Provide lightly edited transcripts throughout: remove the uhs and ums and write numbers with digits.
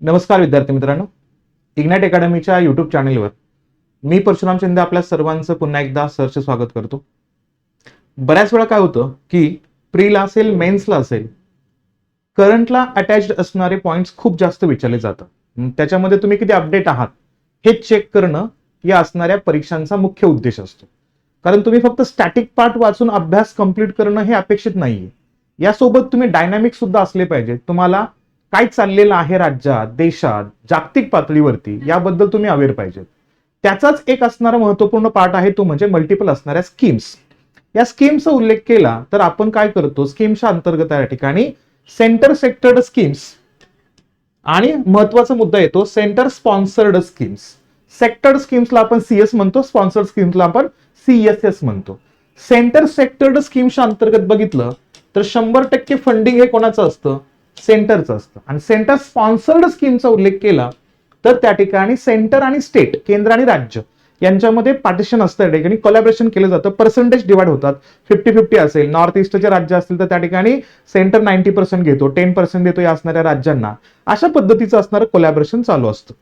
नमस्कार विद्यार्थी मित्रांनो, इग्नाइट अकॅडमीच्या युट्यूब चॅनलवर मी परशुराम शिंदे आपल्या सर्वांचं पुन्हा एकदा सहर्ष स्वागत करतो. बऱ्याच वेळा काय होतं की प्रीला असेल मेन्सला असेल करंटला अटॅच्ड असणारे पॉइंट्स खूप जास्त विचारले जातात. त्याच्यामध्ये तुम्ही किती अपडेट आहात हे चेक करणं या असणाऱ्या परीक्षांचा मुख्य उद्देश असतो. कारण तुम्ही फक्त स्टॅटिक पार्ट वाचून अभ्यास कंप्लीट करणं हे अपेक्षित नाहीये. यासोबत तुम्ही डायनामिक सुद्धा असले पाहिजे. तुम्हाला काय चाललेलं आहे राज्यात, देशात, जागतिक पातळीवरती याबद्दल तुम्ही अवेअर पाहिजे. त्याचाच एक असणारा महत्वपूर्ण पार्ट आहे तो म्हणजे मल्टिपल असणाऱ्या स्कीम्स. या स्कीमचा उल्लेख केला तर आपण काय करतो, स्कीमच्या अंतर्गत या ठिकाणी सेंटर सेक्टर्ड स्कीम्स आणि महत्वाचा मुद्दा येतो सेंटर स्पॉन्सर्ड स्कीम्स. सेक्टर्ड स्कीम्सला आपण सीएस म्हणतो, स्पॉन्सर्ड स्कीम्सला आपण सीएसएस म्हणतो. सेंटर सेक्टर्ड स्कीमच्या अंतर्गत बघितलं तर 100% फंडिंग हे कोणाचं असतं, सेंटरचं असतं. आणि सेंटर स्पॉन्सर्ड स्कीमचा उल्लेख केला तर त्या ठिकाणी सेंटर आणि स्टेट, केंद्र आणि राज्य यांच्यामध्ये पार्टिशन असतं. त्या ठिकाणी कोलॅबोरेशन केलं जातं, पर्सेंटेज डिवाइड होतात. 50-50 असेल, नॉर्थ ईस्टचे राज्य असतील तर त्या ठिकाणी सेंटर 90% घेतो, 10% देतो या असणाऱ्या राज्यांना. अशा पद्धतीचं असणारं कोलॅबोरेशन चालू असतं.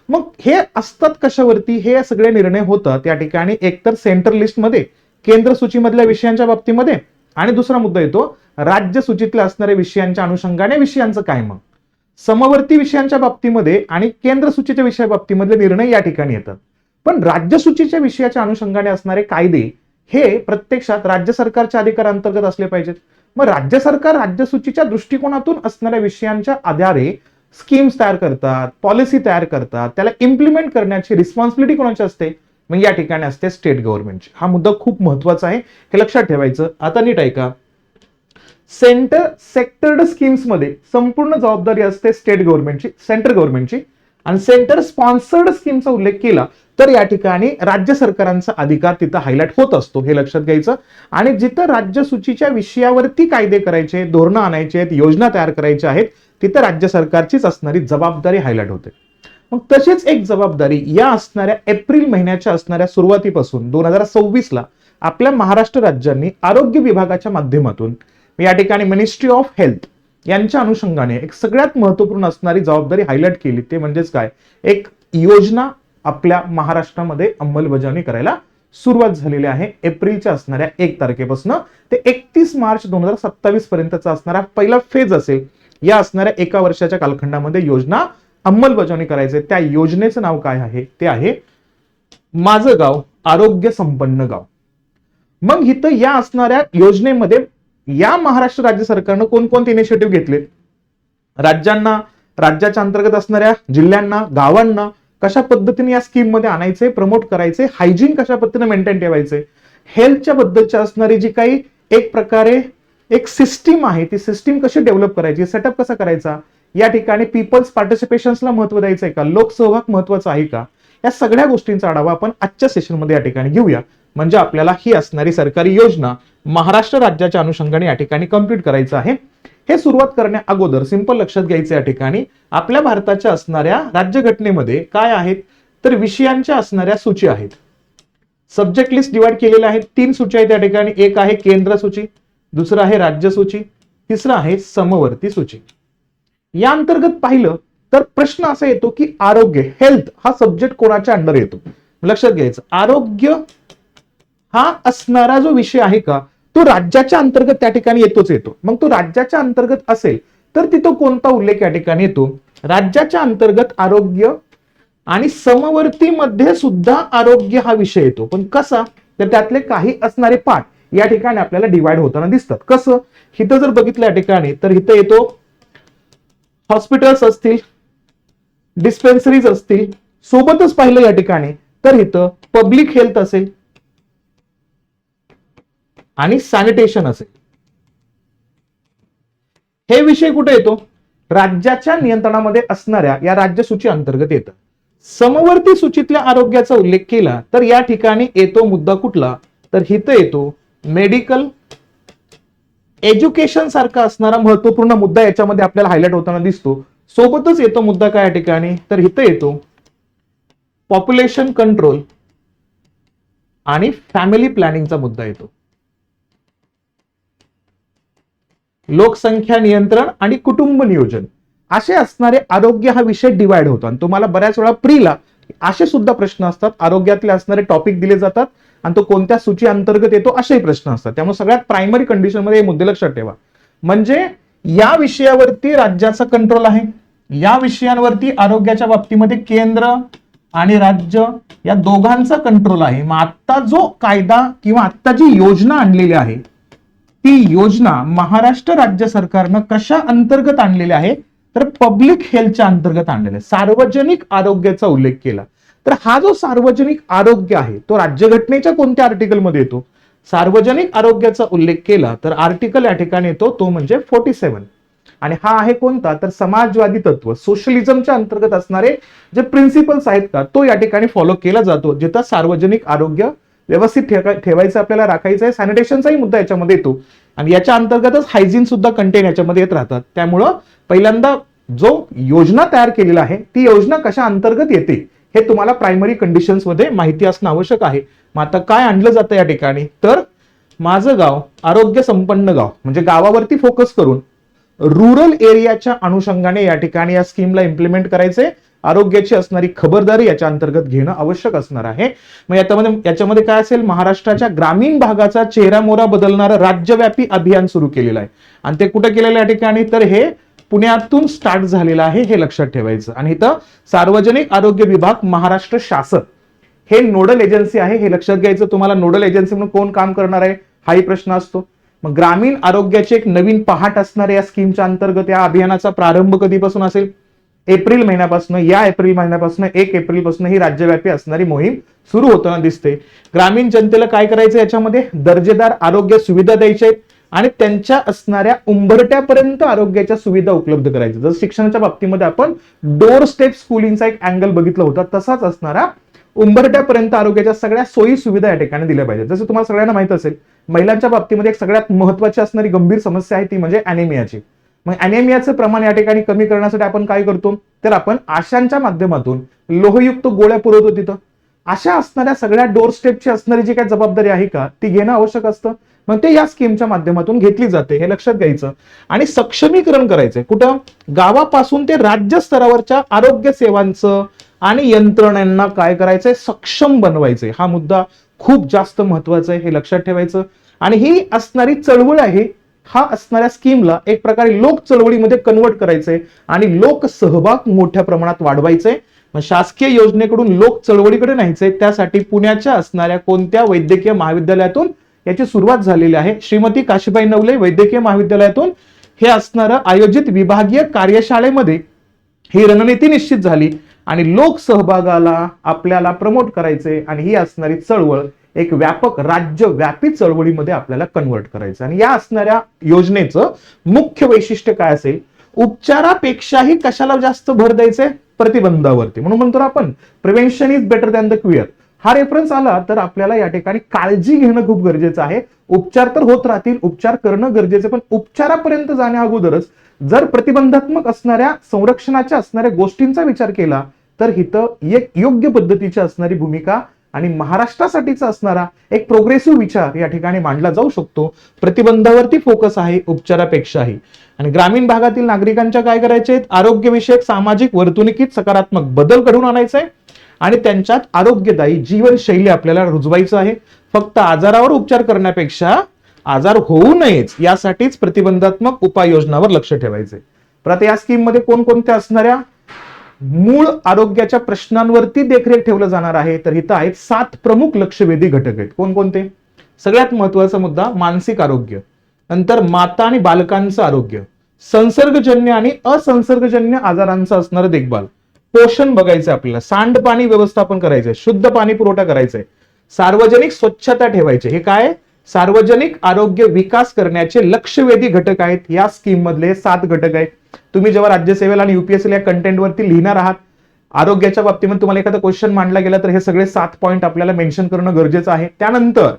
मग हे असतात कशावरती, हे सगळे निर्णय होतात या ठिकाणी एकतर सेंटर लिस्टमध्ये, केंद्र सूचीमधल्या विषयांच्या बाबतीमध्ये, आणि दुसरा मुद्दा येतो राज्य सूचीतल्या असणाऱ्या विषयांच्या अनुषंगाने विषयांचं काय. मग समवर्ती विषयांच्या बाबतीमध्ये आणि केंद्र सूचीच्या विषया बाबतीमधले निर्णय या ठिकाणी येतात. पण राज्य सूचीच्या विषयाच्या अनुषंगाने असणारे कायदे हे प्रत्यक्षात राज्य सरकारच्या अधिकारांतर्गत असले पाहिजेत. मग राज्य सरकार राज्य सूचीच्या दृष्टिकोनातून असणाऱ्या विषयांच्या आधारे स्कीम्स तयार करतात, पॉलिसी तयार करतात. त्याला इम्प्लिमेंट करण्याची रिस्पॉन्सिबिलिटी कोणाची असते, मग या ठिकाणी असते स्टेट गव्हर्नमेंटची. हा मुद्दा खूप महत्वाचा आहे, हे लक्षात ठेवायचं. आता नीट ऐका, सेंटर सेक्टर्ड स्कीम्स मध्ये संपूर्ण जबाबदारी असते स्टेट गव्हर्नमेंटची, सेंट्रल गव्हर्नमेंटची. आणि सेंटर स्पॉन्सर्ड स्कीमचा उल्लेख केला तर या ठिकाणी राज्य सरकारांचा अधिकार तिथं हायलाइट होत असतो, हे लक्षात घ्यायचं. आणि जिथं राज्य सूचीच्या विषयावरती कायदे करायचे, धोरणं आणायचे आहेत, योजना तयार करायच्या आहेत, तिथं राज्य सरकारचीच असणारी जबाबदारी हायलाइट होते. मग तशीच एक जबाबदारी या असणाऱ्या एप्रिल महिन्याच्या असणाऱ्या सुरुवातीपासून 2026 आपल्या महाराष्ट्र राज्यांनी आरोग्य विभागाच्या माध्यमातून या ठिकाणी मिनिस्ट्री ऑफ हेल्थ यांच्या अनुषंगाने एक सगळ्यात महत्वपूर्ण असणारी जबाबदारी हायलाइट केली. ते म्हणजेच काय, एक योजना आपल्या महाराष्ट्रामध्ये अंमलबजावणी करायला सुरुवात झालेली आहे. एप्रिलच्या असणाऱ्या 1 तारखेपासून ते 31 मार्च 2027 पर्यंतचा असणारा पहिला फेज असेल. या असणाऱ्या एका वर्षाच्या कालखंडामध्ये योजना अंमलबजावणी करायचे. त्या योजनेचं नाव काय आहे, ते आहे माझं गाव आरोग्य संपन्न गाव. मग इथं या असणाऱ्या योजनेमध्ये या महाराष्ट्र राज्य सरकारनं कोणकोणते इनिशिएटिव्ह घेतले, राज्यांना, राज्याच्या अंतर्गत असणाऱ्या जिल्ह्यांना, गावांना कशा पद्धतीने या स्कीम मध्ये आणायचे, प्रमोट करायचे, हायजीन कशा पद्धतीने मेंटेन ठेवायचे, हेल्थच्या बद्दलच्या असणारी जी काही एक प्रकारे एक सिस्टीम आहे ती सिस्टीम कशी डेव्हलप करायची, सेटअप कसा करायचा, या ठिकाणी पीपल्स पार्टिसिपेशनला महत्व द्यायचं आहे का, लोकसहभाग महत्वाचा आहे का, या सगळ्या गोष्टींचा आढावा आपण आजच्या सेशनमध्ये या ठिकाणी घेऊया. म्हणजे आपल्याला ही असणारी सरकारी योजना महाराष्ट्र राज्याच्या अनुषंगाने या ठिकाणी कंप्लीट करायचं आहे. हे सुरुवात करण्या अगोदर सिंपल लक्षात घ्यायचं या ठिकाणी आपल्या भारताच्या असणाऱ्या राज्यघटनेमध्ये काय आहेत तर विषयांच्या असणाऱ्या सूची आहेत. सब्जेक्ट लिस्ट डिवाइड केलेल्या आहेत. 3 सूची आहेत या ठिकाणी. एक आहे केंद्र सूची, दुसरं आहे राज्य सूची, तिसरं आहे समवर्ती सूची. या अंतर्गत पाहिलं तर प्रश्न असा येतो की आरोग्य, हेल्थ हा सब्जेक्ट कोणाच्या अंडर येतो. लक्षात घ्यायचं, आरोग्य हा असणारा जो विषय आहे का तो राज्याच्या अंतर्गत त्या ठिकाणी येतो. मग तो राज्याच्या अंतर्गत असेल तर तिथं कोणता उल्लेख या ठिकाणी येतो, राज्याच्या अंतर्गत आरोग्य आणि समवर्ती मध्ये सुद्धा आरोग्य हा विषय येतो. पण कसा, तर त्यातले काही असणारे पार्ट या ठिकाणी आपल्याला डिवाइड होताना दिसतात. कसं, इथं जर बघितलं या ठिकाणी तर इथं येतो हॉस्पिटल्स असतील, डिस्पेन्सरीज असतील, सोबतच पाहिलं या ठिकाणी तर इथं पब्लिक हेल्थ असेल आणि सॅनिटेशन असेल. हे विषय कुठे येतो, राज्याच्या नियंत्रणामध्ये असणाऱ्या या राज्य सूची अंतर्गत येतं. समवर्ती सूचीतल्या आरोग्याचा उल्लेख केला तर या ठिकाणी येतो मुद्दा कुठला, तर इथं येतो मेडिकल एज्युकेशन सारखा असणारा महत्वपूर्ण मुद्दा याच्यामध्ये आपल्याला हायलाइट होताना दिसतो. सोबतच येतो मुद्दा काय या ठिकाणी, तर इथं येतो पॉप्युलेशन कंट्रोल आणि फॅमिली प्लॅनिंगचा मुद्दा येतो. लोकसंख्या नियंत्रण आणि कुटुंब नियोजन असे असणारे आरोग्य हा विषय डिवाइड होतो. आणि तुम्हाला बऱ्याच वेळा प्रीला असे सुद्धा प्रश्न असतात, आरोग्यातले असणारे टॉपिक दिले जातात आणि तो कोणत्या सूची अंतर्गत येतो असेही प्रश्न असतात. त्यामुळे सगळ्यात प्रायमरी कंडिशन मध्ये हे मुद्दे लक्षात ठेवा. म्हणजे या विषयावरती राज्याचा कंट्रोल आहे, या विषयांवरती आरोग्याच्या बाबतीमध्ये केंद्र आणि राज्य या दोघांचा कंट्रोल आहे. मग आता जो कायदा किंवा आता जी योजना आणलेली आहे ती योजना महाराष्ट्र राज्य सरकारनं कशा अंतर्गत आणलेली आहे, तर पब्लिक हेल्थच्या अंतर्गत आणलेला आहे. सार्वजनिक आरोग्याचा उल्लेख केला. तर हा जो सार्वजनिक आरोग्य आहे तो राज्यघटनेच्या कोणत्या आर्टिकलमध्ये येतो? सार्वजनिक आरोग्याचा उल्लेख केला तर आर्टिकल या ठिकाणी येतो तो म्हणजे 47. आणि हा आहे कोणता? तर समाजवादी तत्व, सोशलिझमच्या अंतर्गत असणारे जे प्रिन्सिपल्स आहेत का तो या ठिकाणी फॉलो केला जातो, जिथं सार्वजनिक आरोग्य व्यवस्थित ठेवायचं आपल्याला, राखायचं आहे. सॅनिटेशनचाही मुद्दा याच्यामध्ये येतो आणि याच्या अंतर्गतच हायजीन सुद्धा कंटेन याच्यामध्ये येत राहतात. त्यामुळं पहिल्यांदा जो योजना तयार केलेला आहे ती योजना कशा अंतर्गत येते हे तुम्हाला प्रायमरी कंडिशन्स मध्ये माहिती असणं आवश्यक आहे. मग आता काय आणलं जातं या ठिकाणी? तर माझं गाव आरोग्य संपन्न गाव, म्हणजे गावावरती फोकस करून रुरल एरियाच्या अनुषंगाने या ठिकाणी या स्कीमला इम्प्लिमेंट करायचे. आरोग्याची असणारी खबरदारी याच्या अंतर्गत घेणं आवश्यक असणार आहे. मग याच्यामध्ये काय असेल? महाराष्ट्राच्या ग्रामीण भागाचा चेहरामोहरा बदलणारं राज्यव्यापी अभियान सुरू केलेलं आहे. आणि ते कुठे केलेलं या ठिकाणी? तर हे पुण्यातून स्टार्ट झालेलं आहे, हे लक्षात ठेवायचं. आणि इथं सार्वजनिक आरोग्य विभाग महाराष्ट्र शासन हे नोडल एजन्सी आहे, हे लक्षात घ्यायचं. तुम्हाला नोडल एजन्सी म्हणून कोण काम करणार आहे हाही प्रश्न असतो. मग ग्रामीण आरोग्याची एक नवीन पहाट असणार या स्कीमच्या अंतर्गत. या अभियानाचा प्रारंभ कधीपासून असेल? एप्रिल महिन्यापासून. या एप्रिल महिन्यापासून 1 एप्रिलपासून ही राज्यव्यापी असणारी मोहीम सुरू होताना दिसते. ग्रामीण जनतेला काय करायचं? याच्यामध्ये दर्जेदार आरोग्य सुविधा द्यायच्या आहेत आणि त्यांच्या असणाऱ्या उंबरट्यापर्यंत आरोग्याच्या सुविधा उपलब्ध करायच्या. जर शिक्षणाच्या बाबतीमध्ये आपण डोर स्टेप स्कूलिंगचा एक अँगल बघितला होता, तसाच असणारा उंबरट्यापर्यंत आरोग्याच्या सगळ्या सोयी सुविधा या ठिकाणी दिल्या पाहिजेत. जसं तुम्हाला सगळ्यांना माहित असेल, महिलांच्या बाबतीमध्ये एक सगळ्यात महत्वाची असणारी गंभीर समस्या आहे ती म्हणजे अॅनिमियाची. मग अॅनिमियाचं प्रमाण या ठिकाणी कमी करण्यासाठी आपण काय करतो? तर आपण आशांच्या माध्यमातून लोहयुक्त गोळ्या पुरवतो तिथं. अशा असणाऱ्या सगळ्या डोर स्टेपची असणारी जी काही जबाबदारी आहे का ती घेणं आवश्यक असतं. मग ते या स्कीमच्या माध्यमातून घेतली जाते, हे लक्षात घ्यायचं. आणि सक्षमीकरण करायचंय कुठं? गावापासून ते राज्य स्तरावरच्या आरोग्य सेवांचं आणि यंत्रणांना काय करायचंय? सक्षम बनवायचंय. हा मुद्दा खूप जास्त महत्वाचा आहे, हे लक्षात ठेवायचं. आणि ही असणारी चळवळ आहे, हा असणाऱ्या स्कीमला एक प्रकारे लोक चळवळीमध्ये कन्वर्ट करायचंय आणि लोक सहभाग मोठ्या प्रमाणात वाढवायचंय. मग शासकीय योजनेकडून लोक चळवळीकडे न्यायचंय. त्यासाठी पुण्याच्या असणाऱ्या कोणत्या वैद्यकीय महाविद्यालयातून याची सुरुवात झालेली आहे? श्रीमती काशीबाई नवले वैद्यकीय महाविद्यालयातून हे असणारं आयोजित विभागीय कार्यशाळेमध्ये ही रणनीती निश्चित झाली आणि लोक सहभागाला आपल्याला प्रमोट करायचे आणि ही असणारी चळवळ एक व्यापक राज्यव्यापी चळवळीमध्ये आपल्याला कन्वर्ट करायचं. आणि या असणाऱ्या योजनेचं मुख्य वैशिष्ट्य काय असेल? उपचारापेक्षाही कशाला जास्त भर द्यायचंय? प्रतिबंधावरती. म्हणून म्हणतो आपण prevention is better than the cure. हा रेफरन्स आला तर आपल्याला या ठिकाणी काळजी घेणं खूप गरजेचं आहे. उपचार तर होत राहतील, उपचार करणं गरजेचं, पण उपचारापर्यंत जाण्या अगोदरच जर प्रतिबंधात्मक असणाऱ्या संरक्षणाच्या असणाऱ्या गोष्टींचा विचार केला तर इथं एक योग्य पद्धतीची असणारी भूमिका आणि महाराष्ट्रासाठीचा असणारा एक प्रोग्रेसिव्ह विचार या ठिकाणी मांडला जाऊ शकतो. प्रतिबंधावरती फोकस आहे उपचारापेक्षाही. आणि ग्रामीण भागातील नागरिकांच्या काय करायचे? आरोग्यविषयक सामाजिक वर्तणुकीत सकारात्मक बदल घडवून आणायचा आहे आणि त्यांच्यात आरोग्यदायी जीवनशैली आपल्याला रुजवायचं आहे. फक्त आजारावर उपचार करण्यापेक्षा आजार होऊ नयेच यासाठीच प्रतिबंधात्मक उपाययोजनावर लक्ष ठेवायचे. परत या स्कीम मध्ये कोणकोणत्या असणाऱ्या मूळ आरोग्याच्या प्रश्नांवरती देखरेख ठेवलं जाणार आहे? तर इथं आहेत 7 प्रमुख लक्षवेधी घटक आहेत. कोणकोणते? सगळ्यात महत्वाचा मुद्दा मानसिक आरोग्य, नंतर माता आणि बालकांचं आरोग्य, संसर्गजन्य आणि असंसर्गजन्य आजारांचं असणारं देखभाल, पोषण बघायचं आपल्याला, सांडपाणी व्यवस्थापन करायचंय, शुद्ध पाणी पुरवठा करायचंय, सार्वजनिक स्वच्छता ठेवायचे. हे काय? सार्वजनिक आरोग्य विकास करण्याचे लक्षवेधी घटक आहेत. या स्कीम मधले 7 घटक आहेत. तुम्ही जेव्हा राज्यसेवेला आणि युपीएससीला या कंटेंट वरती लिहिणार आहात, आरोग्याच्या बाबतीमध्ये तुम्हाला एखादा क्वेश्चन मांडला गेला तर हे सगळे 7 पॉईंट आपल्याला मेन्शन करणं गरजेचं आहे. त्यानंतर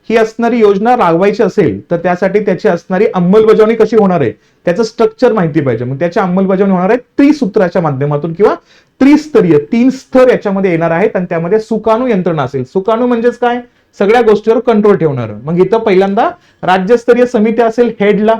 ही असणारी योजना राबवायची असेल तर त्यासाठी त्याची असणारी अंमलबजावणी कशी होणार आहे त्याचं स्ट्रक्चर माहिती पाहिजे. मग त्याची अंमलबजावणी होणार आहे त्रिसूत्राच्या माध्यमातून किंवा त्रिस्तरीय 3 स्तर याच्यामध्ये येणार आहेत आणि त्यामध्ये सुकाणू यंत्रणा असेल. सुकाणू म्हणजेच काय? सगळ्या गोष्टीवर कंट्रोल ठेवणार. मग इथं पहिल्यांदा राज्यस्तरीय समिती असेल हेडला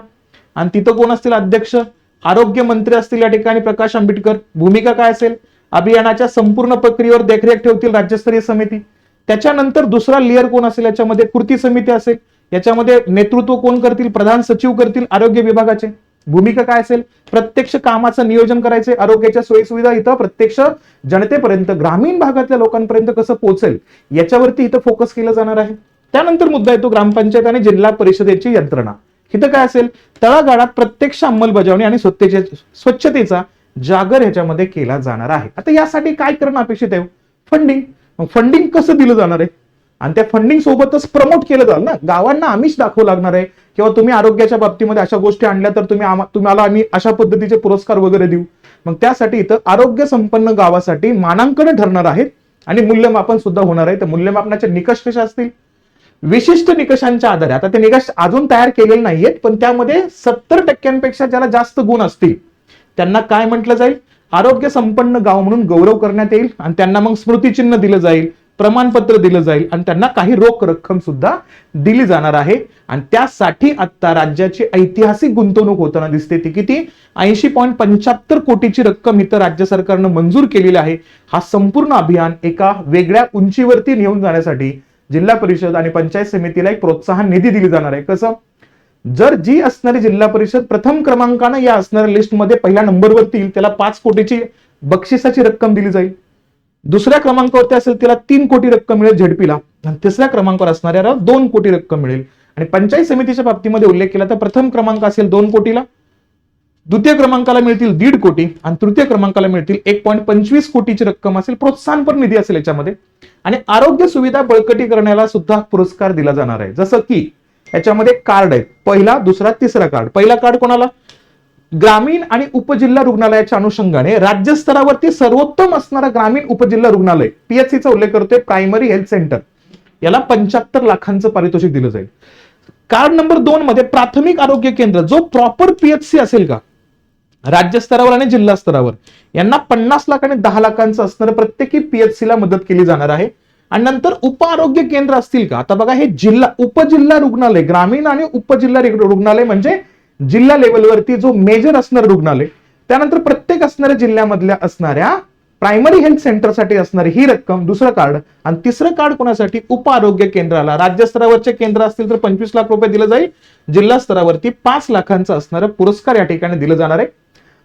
आणि तिथं कोण असतील? अध्यक्ष. आरोग्य मंत्री असतील या ठिकाणी प्रकाश आंबेडकर. भूमिका काय असेल? अभियानाच्या संपूर्ण प्रक्रियेवर देखरेख ठेवतील राज्यस्तरीय समिती. त्याच्यानंतर दुसरा लेअर कोण असेल याच्यामध्ये? कृती समिती असेल. याच्यामध्ये नेतृत्व कोण करतील? प्रधान सचिव करतील आरोग्य विभागाचे. भूमिका काय असेल? प्रत्यक्ष कामाचं नियोजन करायचे. आरोग्याच्या सोयीसुविधा इथं प्रत्यक्ष जनतेपर्यंत, ग्रामीण भागातल्या लोकांपर्यंत कसं पोहोचेल याच्यावरती इथं फोकस केलं जाणार आहे. त्यानंतर मुद्दा येतो ग्रामपंचायत आणि जिल्हा परिषदेची यंत्रणा. इथं काय असेल? तळागाळात प्रत्यक्ष अंमलबजावणी आणि स्वच्छतेचा जागर ह्याच्यामध्ये केला जाणार आहे. आता यासाठी काय करणं अपेक्षित आहे? फंडिंग. फंडिंग कसं दिलं जाणार आहे? आणि त्या फंडिंग सोबतच प्रमोट केलं जाईल ना, गावांना आमिष दाखवं लागणार आहे किंवा तुम्ही आरोग्याच्या बाबतीमध्ये अशा गोष्टी आणल्या तर तुम्हाला आम्ही अशा पद्धतीचे पुरस्कार वगैरे देऊ. मग त्यासाठी इथं आरोग्य संपन्न गावासाठी मानांकन ठरणार आहेत आणि मूल्यमापन सुद्धा होणार आहे. तर मूल्यमापनाचे निकष कसे असतील? विशिष्ट निकषांच्या आधारे. आता ते निकष अजून तयार केलेले नाहीयेत, पण त्यामध्ये 70% ज्याला जास्त गुण असतील त्यांना काय म्हटलं जाईल? आरोग्य संपन्न गाव म्हणून गौरव करण्यात येईल आणि त्यांना मग स्मृतिचिन्ह दिलं जाईल, प्रमाणपत्र दिलं जाईल आणि त्यांना काही रोख रक्कम सुद्धा दिली जाणार आहे. आणि त्यासाठी आता राज्याची ऐतिहासिक गुंतवणूक होताना दिसते. ती किती? 80.75 कोटीची रक्कम इथं राज्य सरकारनं मंजूर केलेली आहे. हा संपूर्ण अभियान एका वेगळ्या उंचीवरती नेऊन जाण्यासाठी जिल्हा परिषद आणि पंचायत समितीला एक प्रोत्साहन निधी दिली जाणार आहे. कसं? जर जी असणारी जिल्हा परिषद प्रथम क्रमांकानं या असणाऱ्या लिस्टमध्ये पहिल्या नंबरवरती येईल त्याला 5 कोटीची बक्षिसाची रक्कम दिली जाईल. दुसऱ्या क्रमांकावरती असेल त्याला 3 कोटी रक्कम मिळेल झेडपीला आणि तिसऱ्या क्रमांकावर असणाऱ्याला 2 कोटी रक्कम मिळेल. आणि पंचायत समितीच्या बाबतीमध्ये उल्लेख केला तर प्रथम क्रमांक असेल 2 कोटीला, द्वितीय क्रमांकाला मिळतील 1.5 कोटी आणि तृतीय क्रमांकाला मिळतील 1.25 कोटीची रक्कम असेल. प्रोत्साहनपर निधी असेल याच्यामध्ये. आणि आरोग्य सुविधा बळकटी करण्याला सुद्धा पुरस्कार दिला जाणार आहे. जसं की याच्यामध्ये कार्ड आहेत, पहिला, दुसरा, तिसरा कार्ड. पहिला कार्ड कोणाला? ग्रामीण आणि उपजिल्हा रुग्णालयाच्या अनुषंगाने राज्यस्तरावरती सर्वोत्तम असणारा ग्रामीण उपजिल्हा रुग्णालय, पीएचसीचा उल्लेख करतोय, प्रायमरी हेल्थ सेंटर, याला 75 लाखांचं पारितोषिक दिलं जाईल. कार्ड नंबर 2 मध्ये प्राथमिक आरोग्य केंद्र, जो प्रॉपर पीएचसी असेल का राज्यस्तरावर आणि जिल्हा स्तरावर, यांना 50 लाख आणि 10 लाखांचं असणारं प्रत्येकी पीएचसीला मदत केली जाणार आहे. आणि नंतर उप आरोग्य केंद्र असतील का? आता बघा, हे उपजिल्हा रुग्णालय, ग्रामीण आणि उपजिल्हा रुग्णालय म्हणजे जिल्हा लेवलवरती जो मेजर असणार रुग्णालय, त्यानंतर प्रत्येक असणाऱ्या जिल्ह्यामधल्या असणाऱ्या प्रायमरी हेल्थ सेंटरसाठी असणारी ही रक्कम दुसरं कार्ड. आणि तिसरं कार्ड कोणासाठी? उप आरोग्य केंद्राला. राज्यस्तरावरचे केंद्र असतील तर 25 लाख रुपये दिलं जाईल, जिल्हा स्तरावरती 5 लाखांचं असणारं पुरस्कार या ठिकाणी दिलं जाणार आहे.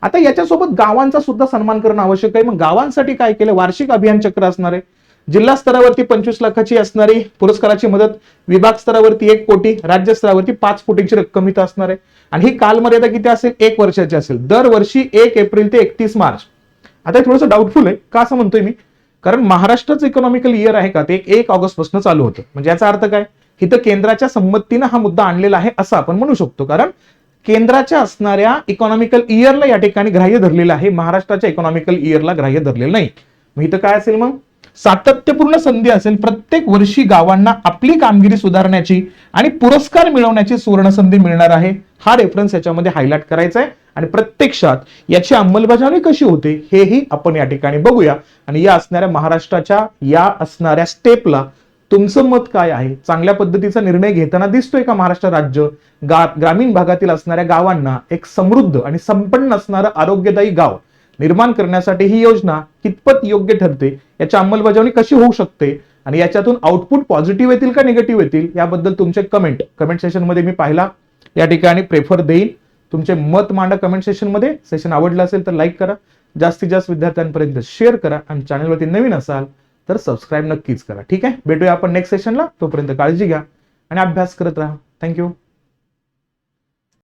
आता याच्यासोबत गावांचा सुद्धा सन्मान करणं आवश्यक आहे. मग गावांसाठी काय केलं? वार्षिक अभियान चक्र असणार आहे. जिल्हा स्तरावरती 25 लाखाची असणारी पुरस्काराची मदत, विभाग स्तरावरती 1 कोटी, राज्य स्तरावरती 5 कोटीची रक्कम इथं असणार आहे. आणि ही कालमर्यादा किती असेल? 1 वर्षाची असेल. दरवर्षी 1 एप्रिल ते 31 मार्च. आता थोडंसं डाऊटफुल आहे. का असं म्हणतोय मी? कारण महाराष्ट्राचं इकॉनॉमिकल इयर आहे का ते 1 ऑगस्ट पासून चालू होतं. म्हणजे याचा अर्थ काय? इथं केंद्राच्या संमतीनं हा मुद्दा आणलेला आहे असं आपण म्हणू शकतो. कारण केंद्राच्या असणाऱ्या इकॉनॉमिकल इयरला या ठिकाणी ग्राह्य धरलेलं आहे, महाराष्ट्राच्या इकॉनॉमिकल इयरला ग्राह्य धरलेलं नाही. मग इथं काय असेल? मग सातत्यपूर्ण संधी असेल. प्रत्येक वर्षी गावांना आपली कामगिरी सुधारण्याची आणि पुरस्कार मिळवण्याची सुवर्ण संधी मिळणार आहे. हा रेफरन्स याच्यामध्ये हायलाइट करायचा आहे. आणि प्रत्यक्षात याची अंमलबजावणी कशी होते हेही आपण या ठिकाणी बघूया. आणि या असणाऱ्या महाराष्ट्राच्या या असणाऱ्या स्टेपला तुमचं मत काय आहे? चांगल्या पद्धतीचा निर्णय घेताना दिसतोय का महाराष्ट्र राज्य? ग्रामीण भागातील असणाऱ्या गावांना एक समृद्ध आणि संपन्न असणारं आरोग्यदायी गाव निर्माण करण्यासाठी ही योजना कितपत योग्य ठरते, याची अंमलबजावणी कशी होऊ शकते आणि याच्यातून आउटपुट पॉझिटिव्ह येतील का निगेटिव्ह येतील, याबद्दल तुमचे कमेंट सेशन मध्ये मी पाहिला या ठिकाणी प्रेफर देईन. तुमचे मत मांडा कमेंट सेशन मध्ये. सेशन आवडलं असेल तर लाईक करा, जास्तीत जास्त विद्यार्थ्यांपर्यंत शेअर करा आणि चॅनलवरती नवीन असाल तर सबस्क्राईब नक्कीच करा. ठीक आहे, भेटूया आपण नेक्स्ट सेशनला. तोपर्यंत काळजी घ्या आणि अभ्यास करत राहा. थँक्यू.